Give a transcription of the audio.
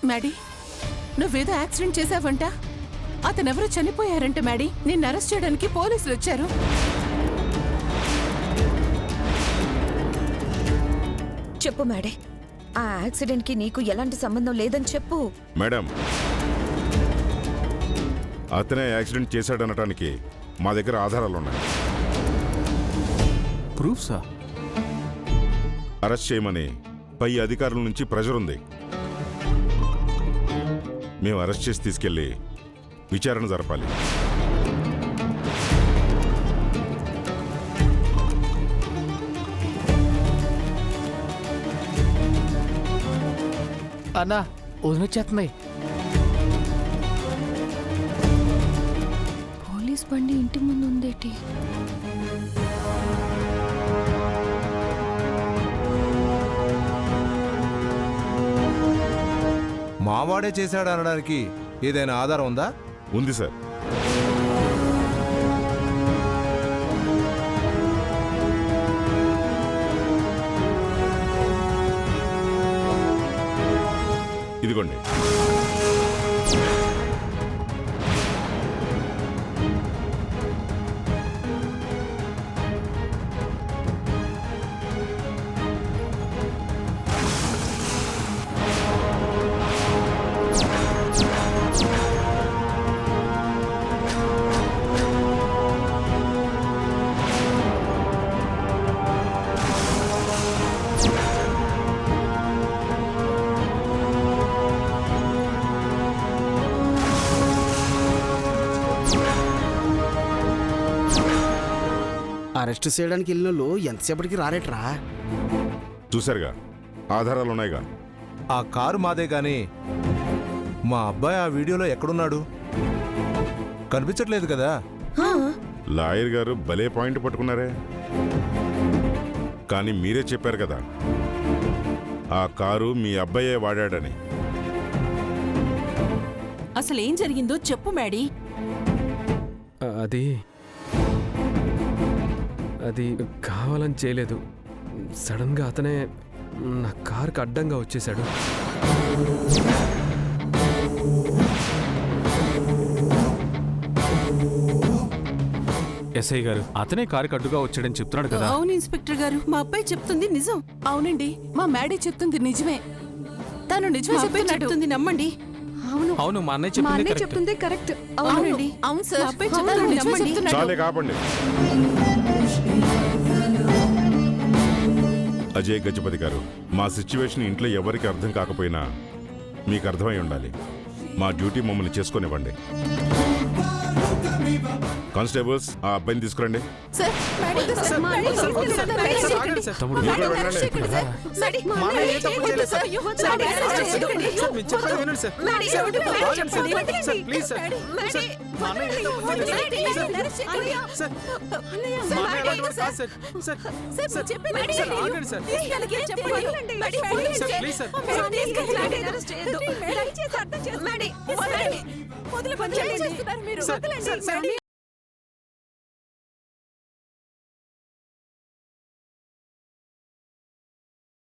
Maddy, నువ్వేదో accident చేశావంట. అతనెవరో చనిపోయారంట Maddy. నిన్ను arrest చేయడానికి పోలీసులు వచ్చారు. చెప్పు మేడే, ఆ యాక్సిడెంట్ కి నీకు ఎలాంటి సంబంధం లేదని చెప్పు. మేడం, అతనే యాక్సిడెంట్ చేశాడనటానికి మా దగ్గర ఆధారాలున్నాయి. ప్రూఫ్సా? అరెస్ట్ చేయమని పై అధికారుల నుంచి ప్రెజర్ ఉంది. మేము అరెస్ట్ చేసి తీసుకెళ్లి విచారణ జరపాలి. అన్నా వదినొచ్చేస్తున్నాయి. పోలీస్ బండి ఇంటి ముందు ఉందేటి? మావాడే చేశాడు అనడానికి ఏదైనా ఆధారం ఉందా? ఉంది సార్. ఇదిగోండి. అరెస్ట్ చేయడానికి వెళ్ళిన వాళ్ళు ఎంతసేపటికి రారేట్రా? చూశారుగా, ఆధారాలున్నాయిగా. ఆ కారు మాదే గాని మా అబ్బాయి ఆ వీడియోలో ఎక్కడున్నాడు? కనిపించట్లేదు కదా. లాయర్ గారు భలే పాయింట్ పట్టుకున్నారే. కానీ మీరే చెప్పారు కదా, ఆ కారు మీ అబ్బాయే వాడాడని. అసలేం జరిగిందో చెప్పు మ్యాడీ. అది కావాలని చేయలేదు. సడన్గా అతనే నా కారుకి అడ్డంగా వచ్చేశాడు. ఎస్ఐ గారు, అతనే కారుకి అడ్డుగా వచ్చాడని చెప్తున్నాడు కదా. అవును ఇన్స్పెక్టర్ గారు, మా అబ్బాయి చెప్తుంది నిజం. అవునండి, మా మ్యాడీ చెప్తుంది నిజమే. తను నిజమే చెప్తుంది, నమ్మండి. అవును, మా అన్నయ్య చెప్తుంది కరెక్ట్. అవునండి, అవును సార్, అబ్బాయి చెప్తున్నాడు, నమ్మండి. చాలే కాపండి. అజయ్ గజపతి గారు, మా సిచ్యువేషన్ ఇంట్లో ఎవరికి అర్థం కాకపోయినా మీకు అర్థమై ఉండాలి. మా డ్యూటీ మమ్మల్ని చేసుకునివ్వండి. కానిస్టేబుల్స్, ఆ అబ్బాయిని తీసుకురండి.